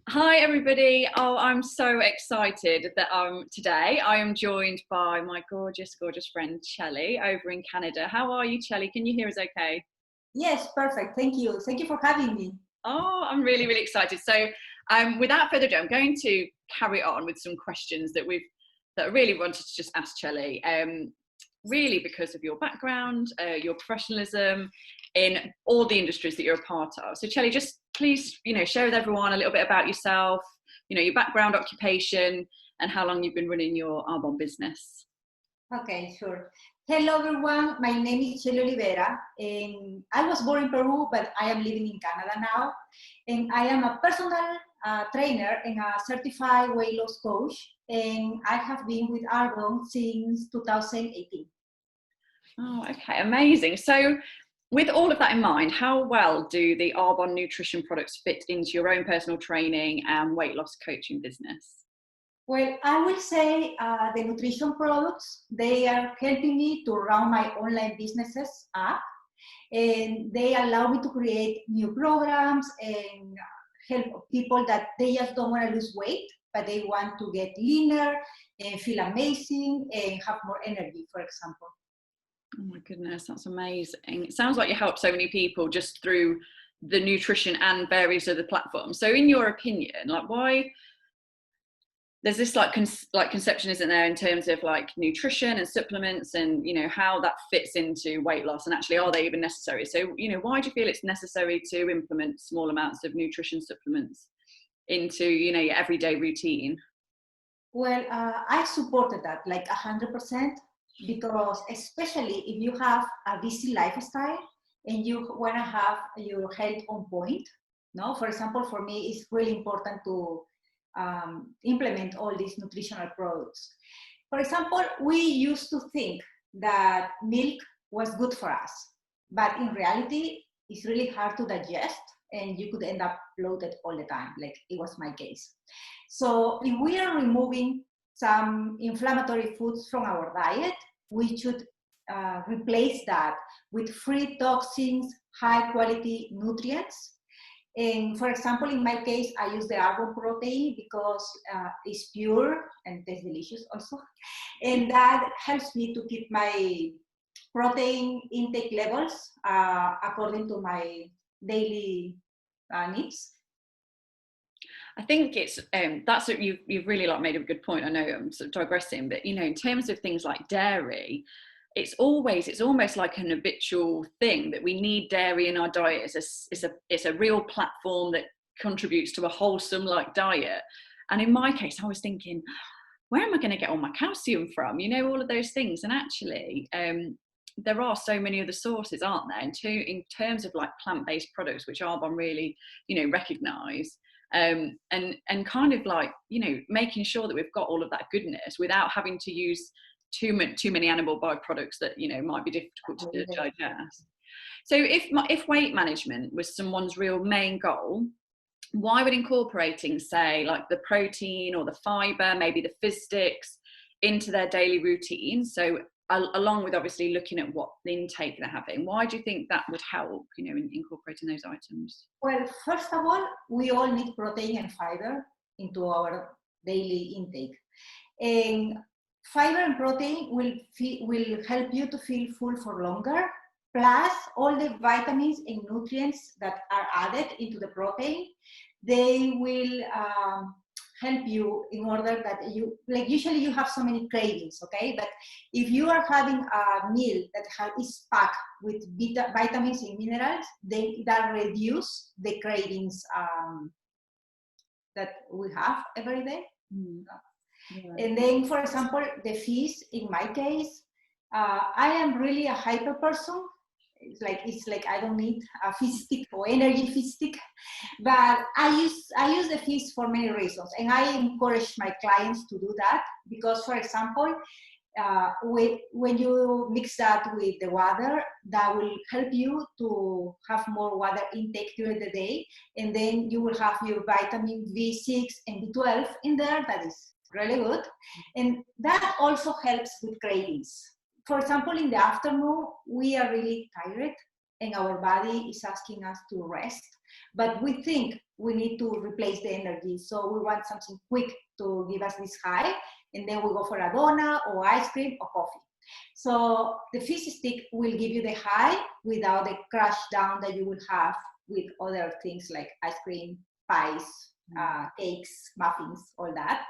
Hi everybody. Oh, I'm so excited that today I am joined by my gorgeous friend Chelly over in Canada. How are you, Chelly? Can you hear us okay? Yes, perfect. Thank you. Thank you for having me. Oh, I'm really excited. So without further ado, I'm going to carry on with some questions that I really wanted to just ask Chelly. Really because of your background, your professionalism in all the industries that you're a part of. So Chelly, just please, share with everyone a little bit about yourself, your background, occupation, and how long you've been running your Arbonne business. Okay, sure. Hello, everyone. My name is Jade Olivera, and I was born in Peru, but I am living in Canada now. And I am a personal trainer and a certified weight loss coach. And I have been with Arbonne since 2018. Oh, okay, amazing. So with all of that in mind, how well do the Arbonne nutrition products fit into your own personal training and weight loss coaching business? Well, I will say the nutrition products, they are helping me to run my online businesses up, and they allow me to create new programs and help people that they just don't want to lose weight, but they want to get leaner and feel amazing and have more energy, for example. Oh my goodness, that's amazing. It sounds like you help so many people just through the nutrition and various other platforms. So in your opinion, like why there's this conception, isn't there, in terms of like nutrition and supplements and how that fits into weight loss, and actually are they even necessary? So why do you feel it's necessary to implement small amounts of nutrition supplements into your everyday routine? Well, I supported that like 100%, because especially if you have a busy lifestyle and you want to have your health on point. No, for example, for me, it's really important to implement all these nutritional products. For example, we used to think that milk was good for us, but in reality, it's really hard to digest and you could end up bloated all the time, like it was my case. So if we are removing some inflammatory foods from our diet, we should replace that with free toxins, high quality nutrients. And for example, in my case, I use the Arbonne protein because it's pure and tastes delicious also. And that helps me to keep my protein intake levels according to my daily needs. I think it's that's what you've really made a good point. I know I'm sort of digressing, but in terms of things like dairy, it's almost like an habitual thing that we need dairy in our diet. It's a real platform that contributes to a wholesome diet. And in my case, I was thinking, where am I going to get all my calcium from? All of those things. And actually, there are so many other sources, aren't there? In terms of plant-based products, which Arbonne really, recognise. And kind of making sure that we've got all of that goodness without having to use too many animal byproducts that might be difficult to digest. So if weight management was someone's real main goal, why would incorporating, say, the protein or the fiber, maybe the fizz sticks, into their daily routine, so along with obviously looking at what intake they're having, why do you think that would help, in incorporating those items? Well, first of all, we all need protein and fiber into our daily intake. And fiber and protein will help you to feel full for longer, plus all the vitamins and nutrients that are added into the protein. They will help you in order that usually you have so many cravings, okay? But if you are having a meal that is packed with vitamins and minerals, that reduce the cravings that we have every day. Mm. Yeah. And then, for example, the fish, in my case, I am really a hyper person. It's like I don't need a fish stick or energy fish stick, but I use the fish for many reasons, and I encourage my clients to do that because, for example, when you mix that with the water, that will help you to have more water intake during the day, and then you will have your vitamin B6 and B12 in there. That is really good, and that also helps with cravings. For example, in the afternoon, we are really tired and our body is asking us to rest. but we think we need to replace the energy. So we want something quick to give us this high, and then we go for a donut or ice cream or coffee. So the fizzy stick will give you the high without the crash down that you will have with other things like ice cream, pies, cakes, muffins, all that.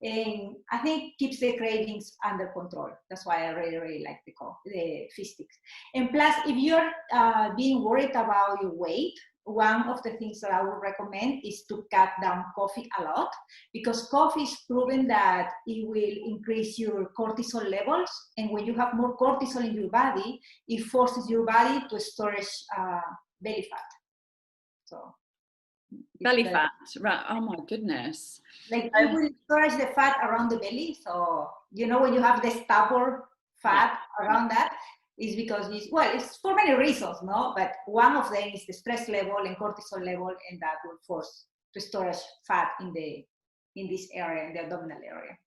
And I think keeps the cravings under control. That's why I really, really like the fizz sticks. And plus, if you're being worried about your weight, one of the things that I would recommend is to cut down coffee a lot, because coffee is proven that it will increase your cortisol levels. And when you have more cortisol in your body, it forces your body to store belly fat. So belly fat, right? Oh my goodness! Like it will storage the fat around the belly. So you know when you have the stubborn fat around that, is because it's for many reasons, no? But one of them is the stress level and cortisol level, and that will force to storage fat in this area, in the abdominal area.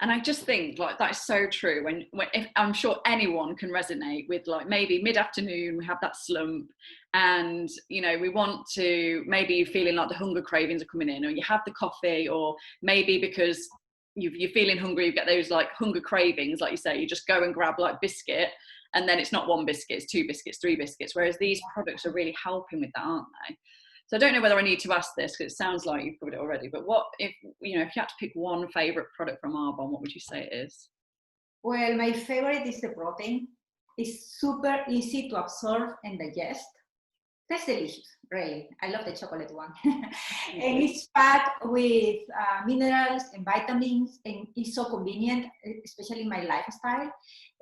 And I just think like that's so true. When if, I'm sure anyone can resonate with, like, maybe mid-afternoon we have that slump, and you know we want to, maybe you're feeling like the hunger cravings are coming in, or you have the coffee, or maybe because you're feeling hungry, you get those like hunger cravings, like you say, you just go and grab like biscuit, and then it's not one biscuit, it's 2 biscuits, 3 biscuits. Whereas these products are really helping with that, aren't they? So I don't know whether I need to ask this, because it sounds like you've covered it already, but what if you had to pick one favorite product from Arbonne, what would you say it is? Well, my favorite is the protein. It's super easy to absorb and digest. That's delicious, really. I love the chocolate one. And it's packed with minerals and vitamins, and it's so convenient, especially in my lifestyle.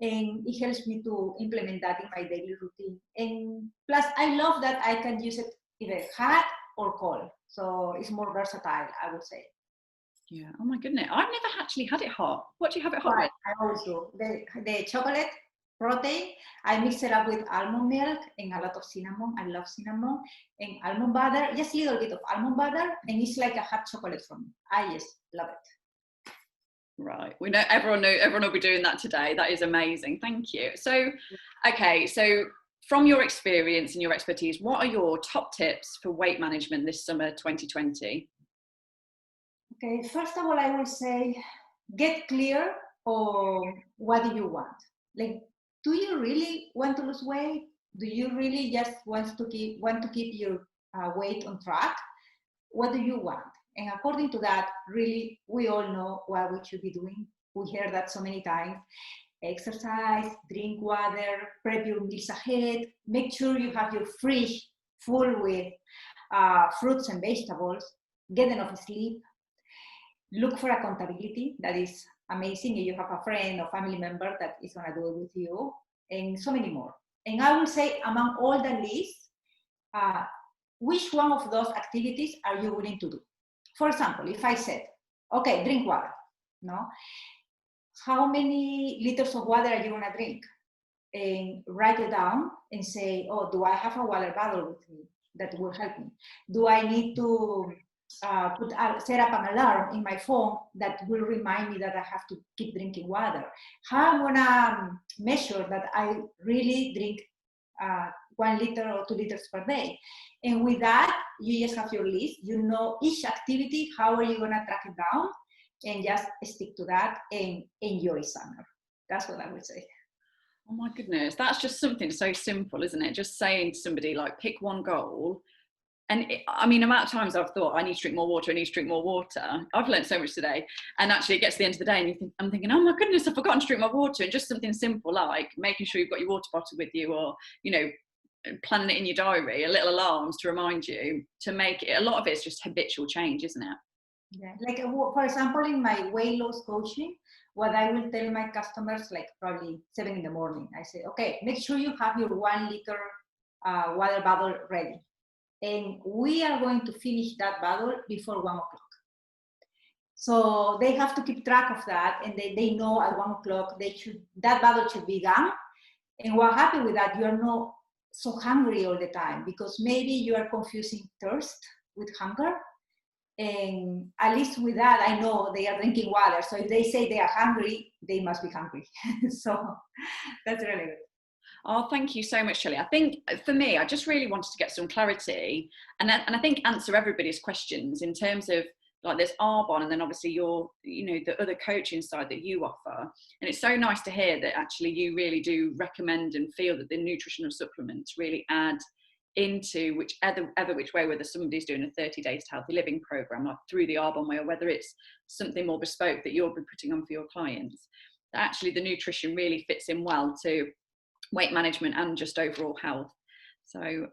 And it helps me to implement that in my daily routine. And plus, I love that I can use it either hot or cold. So it's more versatile, I would say. Yeah. Oh my goodness. I've never actually had it hot. What do you have it hot Right. with? I always do. The chocolate protein, I mix it up with almond milk and a lot of cinnamon. I love cinnamon and almond butter, just a little bit of almond butter, and it's like a hot chocolate for me. I just love it. Right. We know everyone will be doing that today. That is amazing. Thank you. So, okay. So from your experience and your expertise, what are your top tips for weight management this summer 2020? Okay. First of all, I will say, get clear on what do you want. Like, do you really want to lose weight? Do you really just want to keep your weight on track? What do you want? And according to that, really, we all know what we should be doing. We hear that so many times. Exercise, drink water, prep your meals ahead. Make sure you have your fridge full with fruits and vegetables. Get enough sleep. Look for accountability. That is amazing if you have a friend or family member that is going to do it with you, and so many more. And I will say, among all the lists, which one of those activities are you willing to do? For example, if I said, okay, drink water, no? How many liters of water are you going to drink? And write it down and say, oh, do I have a water bottle with me that will help me? Do I need to set up an alarm in my phone that will remind me that I have to keep drinking water? How I'm gonna measure that I really drink 1 liter or 2 liters per day? And with that, you just have your list. You know each activity, how are you gonna track it down, and just stick to that and enjoy summer. That's what I would say. Oh my goodness, that's just something so simple, isn't it? Just saying to somebody, like, pick one goal. And I mean, the amount of times I've thought, I need to drink more water, I need to drink more water. I've learned so much today. And actually it gets to the end of the day and I'm thinking, oh my goodness, I've forgotten to drink my water. And just something simple like making sure you've got your water bottle with you, or, planning it in your diary, a little alarms to remind you, to make it, a lot of it's just habitual change, isn't it? Yeah. Like, for example, in my weight loss coaching, what I will tell my customers, like probably 7 a.m, I say, okay, make sure you have your 1 liter water bottle ready. And we are going to finish that bottle before 1 o'clock. So they have to keep track of that, and they know at 1 o'clock that bottle should be gone. And what happens with that, you are not so hungry all the time, because maybe you are confusing thirst with hunger. And at least with that, I know they are drinking water. So if they say they are hungry, they must be hungry. So that's really good. Oh, thank you so much, Shelley. I think for me, I just really wanted to get some clarity and I think answer everybody's questions in terms of like there's Arbonne and then obviously your, you know, the other coaching side that you offer. And it's so nice to hear that actually you really do recommend and feel that the nutritional supplements really add into whichever which way, whether somebody's doing a 30 days to healthy living program like through the Arbonne way, or whether it's something more bespoke that you'll be putting on for your clients, that actually the nutrition really fits in well to weight management and just overall health. So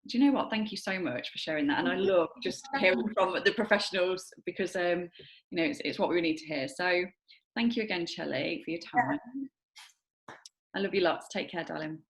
do you know what, thank you so much for sharing that, and I love just hearing from the professionals because you know it's what we need to hear. So thank you again, Shelley, for your time. I love you lots. Take care, darling.